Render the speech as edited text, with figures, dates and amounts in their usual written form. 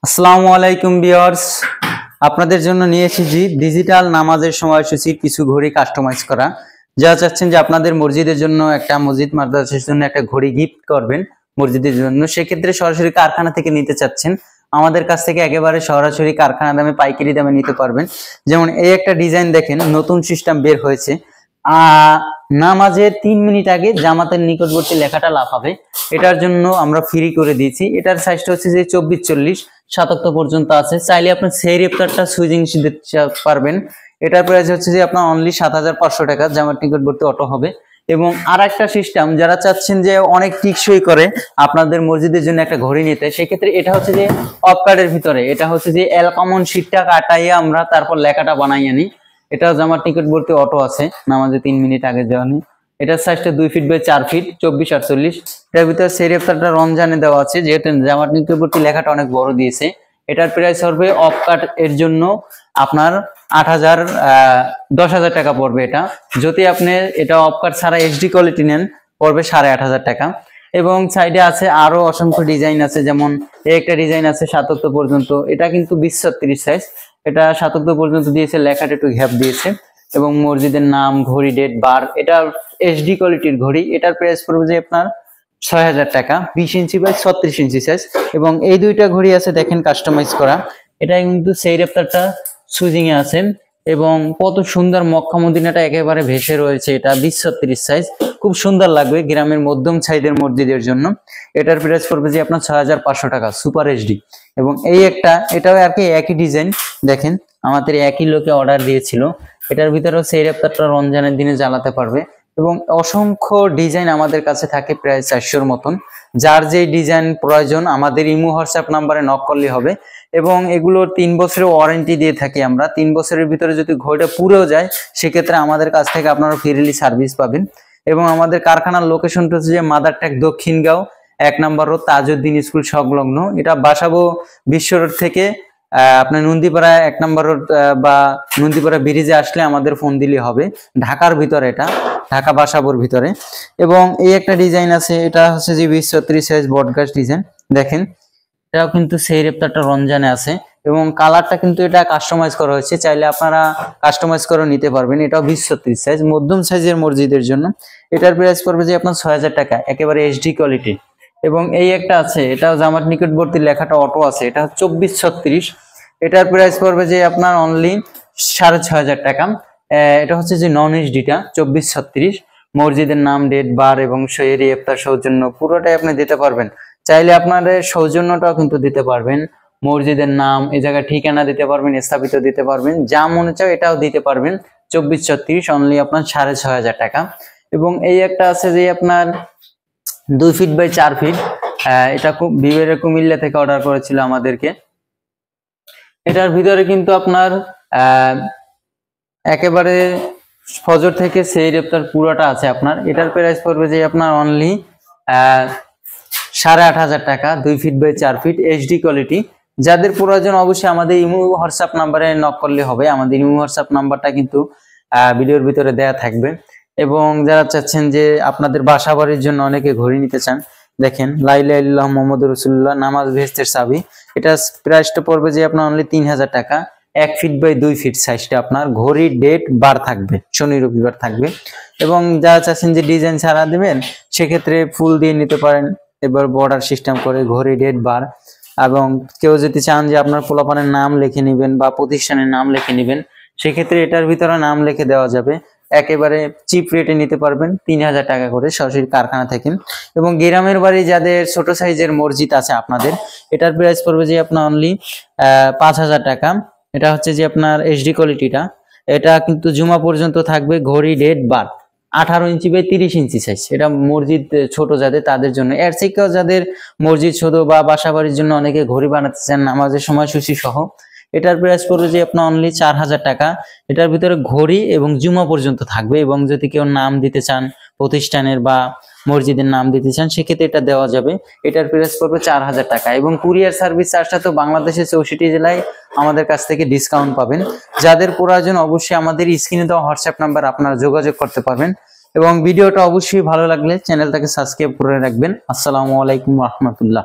আসসালামু আলাইকুম ভিউয়ার্স, আপনাদের জন্য নিয়ে এসেছি ডিজিটাল নামাজের সময়সূচির কিছু ঘড়ি কাস্টমাইজ করা। যারা চাচ্ছেন যে আপনাদের মসজিদের জন্য একটা মসজিদ মাদ্রাসার জন্য একটা ঘড়ি গিফট করবেন মসজিদের জন্য, সেক্ষেত্রে সরাসরি কারখানা থেকে নিতে চাচ্ছেন, আমাদের কাছ থেকে একেবারে সরাসরি কারখানা দামে পাইকারি দামে নিতে পারবেন। যেমন এই একটা ডিজাইন দেখেন, নতুন সিস্টেম বের হয়েছে। নামাজের 3 মিনিট আগে জামাতের নিকটবর্তী লেখাটা লাফাবে, এটার জন্য আমরা ফ্রি করে দিয়েছি। এটার সাইজটা হচ্ছে যে 24-40 শতাব্দ পর্যন্ত আছে। চাইলে আপনি সেই রেপ্টারটা সুইজিং দিতে পারবেন। এটার প্রাইস হচ্ছে যে আপনার অনলি 7500 টাকা, জামার নিকটবর্তী অটো হবে। এবং আর একটা সিস্টেম, যারা চাচ্ছেন যে অনেক টিকসই করে আপনাদের মসজিদের জন্য একটা ঘড়ি নিতে, সেক্ষেত্রে এটা হচ্ছে যে অফ কার্ডের ভিতরে, এটা হচ্ছে যে অ্যালকামন শীটটা কাটাইয়ে আমরা তারপর লেখাটা বানাই আনি। এটা জামার নিকটবর্তী অটো আছে, নামাজে 3 মিনিট আগে যাওয়ানি। এটার সাইজটা 2 ফিট বাই 4 ফিট, 24-48। এটার ভিতরে সেই রেপ্টারটা রমজানে দেওয়া আছে, যেহেতু জামার নিকটবর্তী লেখাটা অনেক বড় দিয়েছে। এটার প্রাইস হবে অফ কাট এর জন্য আপনার 10,000 টাকা পড়বে। এটা যদি আপনি এটা অফ কাট ছাড়া এইচডি কোয়ালিটি নেন পড়বে 8,500 টাকা। এবং সাইডে আছে আরো অসংখ্য ডিজাইন আছে, যেমন এই একটা ডিজাইন আছে 77 পর্যন্ত, এটা কিন্তু 20-36 সাইজ। এটা 77 পর্যন্ত দিয়েছে, লেখাটা একটু ঘ্যাপ দিয়েছে। এবং মসজিদের নাম, ঘড়ি, ডেট, বার। এটা এইচডি কোয়ালিটির ঘড়ি। এটার প্রাইস পড়বে যে আপনার 6,000 টাকা, 20 ইঞ্চি বাই 36 ইঞ্চি সাইজ। এবং এই দুইটা ঘড়ি আছে দেখেন কাস্টমাইজ করা। এটা কিন্তু সেই রেপ্টারটা সুইজিং এ আছে এবং কত সুন্দর মক্কা মদিনাটা একেবারে ভেসে রয়েছে। এটা 20-36 সাইজ, খুব সুন্দর লাগবে গ্রামের মধ্যম সাইজের মসজিদের জন্য। এটার প্রাইস পড়বে যে আপনার 6,500 টাকা, সুপার এইচডি। এবং এই একটা, এটাও আর কি একই ডিজাইন দেখেন, আমাদের একই লোকে অর্ডার দিয়েছিল। এটার ভিতরেও সেই রেপ্টারটা রমজানের দিনে জ্বালাতে পারবে। এবং অসংখ্য ডিজাইন আমাদের কাছে থাকে, প্রায় 400-র মতন। যার যে ডিজাইন প্রয়োজন আমাদের ইমো হোয়াটসঅ্যাপ নাম্বারে নক করলে হবে। এবং এগুলোর 3 বছরের ওয়ারেন্টি দিয়ে থাকি আমরা। 3 বছরের ভিতরে যদি ঘড়িটা পুড়েও যায়, সেক্ষেত্রে আমাদের কাছ থেকে আপনারা ফ্রিলি সার্ভিস পাবেন। এবং আমাদের কারখানার লোকেশনটা হচ্ছে যে মাদারটেক দক্ষিণগাঁও 1 নম্বর রোড, তাজউদ্দিন স্কুল সংলগ্ন। এটা বাসাবো বিশ্ব রোড থেকে আপনার নন্দীপাড়া 1 নম্বর রোড বা নন্দীপাড়া ব্রিজে আসলে আমাদের ফোন দিলে হবে। ঢাকার ভিতরে, এটা ঢাকা বাসাবোর ভিতরে। এবং এই একটা ডিজাইন আছে, এটা হচ্ছে যে 20-36 সাইজ বটগাছ ডিজাইন দেখেন। এটাও কিন্তু সেই রেপ্টারটা রমজানে আছে এবং কালারটা কিন্তু এটা কাস্টমাইজ করা হয়েছে, চাইলে আপনারা কাস্টমাইজ করে নিতে পারবেন। এটাও 20-36 সাইজ, মধ্যম সাইজের মসজিদের জন্য। এটার প্রাইস পড়বে যে আপনার 6,000 টাকা, একেবারে এইচডি কোয়ালিটি। এবং এই একটা আছে, এটাও জামার নিকটবর্তী লেখাটা অটো আছে, এটা 24-36। এটার প্রাইস পড়বে যে আপনার অনলি 6,500 টাকা। এটা হচ্ছে যে নন এইচডিটা 24-36। মসজিদের নাম, ডেট, বার এবং শহরি ইফতার সৌজন্য পুরোটাই আপনি দিতে পারবেন। চাইলে আপনাদের সৌজন্যটাও কিন্তু দিতে পারবেন, মসজিদের নাম, এই জায়গায় ঠিকানা দিতে পারবেন, স্থাপিত দিতে পারবেন, যা মনে চাও এটাও দিতে পারবেন। 24-36 অনলি আপনার 6,500 টাকা। এবং এই একটা আছে যে আপনার 2 ফিট বাই 4 ফিট, এটা খুব বিবেরে কুমিল্লা থেকে অর্ডার করেছিল আমাদেরকে। এটার ভিতরে কিন্তু আপনার একেবারে ফজর থেকে সেই রেপ্টার পুরোটা আছে আপনার। এটার প্রাইস পড়বে যে আপনার অনলি 8,500 টাকা, 2 feet by 4 feet, HD quality. যাদের প্রয়োজন অবশ্যই আমাদের ইমো হোয়াটসঅ্যাপ নাম্বারে নক করলে হবে। আমাদের ইমো হোয়াটসঅ্যাপ নাম্বারটা কিন্তু ভিডিওর ভিতরে দেয়া থাকবে। এবং যারা চাচ্ছেন যে আপনাদের বাসা বাড়ির জন্য অনেকে ঘড়ি নিতে চান, দেখেন লা ইলাহা ইল্লাল্লাহ মুহাম্মাদুর রাসূলুল্লাহ, নামাজ বেহেশতের চাবি। এটা প্রাইসটা পড়বে যে আপনার অনলি 3,000 টাকা, 1 ফিট বাই 2 ফিট সাইজটা আপনার। ঘড়ি, ডেট, বার থাকবে, শনি রবিবার থাকবে। এবং যারা চাচ্ছেন যে ডিজাইন ছাড়া দিবেন, সেক্ষেত্রে ফুল দিয়ে নিতে পারেন, এবার বর্ডার সিস্টেম করে ঘড়ি, ডেট, বার। এবং কেউ যদি চান যে আপনার পোলাপানের নাম লিখে নেবেন বা প্রতিষ্ঠানের নাম লিখে নেবেন, সেক্ষেত্রে এটার ভিতরে নাম লিখে দেওয়া যাবে। একেবারে চিপ রেটে নিতে পারবেন, 3,000 টাকা করে সরাসরি কারখানা থেকে। এবং গ্রামের বাড়ি যাদের ছোট সাইজের মসজিদ আছে আপনাদের, এটার প্রাইস পড়বে যে আপনার অনলি 5,000 টাকা। এটা হচ্ছে যে আপনার এইচডি কোয়ালিটিটা। এটা কিন্তু জুমা পর্যন্ত থাকবে, ঘড়ি, ডেট, বার। 18 ইঞ্চি বাই 30 ইঞ্চি সাইজ। এটা মসজিদ ছোট যাদের, তাদের জন্য। এর থেকেও যাদের মসজিদ ছোট বা বাসা বাড়ির জন্য অনেকে ঘড়ি বানাতে চান নামাজের সময়সূচি সহ, এটার প্রাইস পড়বে যে আপনার অনলি 4,000 টাকা। এটার ভিতরে ঘড়ি এবং জুমা পর্যন্ত থাকবে। এবং যদি কেউ নাম দিতে চান প্রতিষ্ঠানের বা মসজিদের নাম দিতে চান, সেক্ষেত্রে এটা দেওয়া যাবে। এটার প্রাইস পড়বে 4,000 টাকা। এবং কুরিয়ার সার্ভিস চার্জটা তো বাংলাদেশের 64 জেলায় আমাদের কাছ থেকে ডিসকাউন্ট পাবেন। যাদের প্রয়োজন অবশ্যই আমাদের স্ক্রিনে দেওয়া হোয়াটসঅ্যাপ নাম্বার আপনারা যোগাযোগ করতে পারবেন। এবং ভিডিওটা অবশ্যই ভালো লাগলে চ্যানেলটাকে সাবস্ক্রাইব করে রাখবেন। আসসালামু আলাইকুম ওয়া রাহমাতুল্লাহ।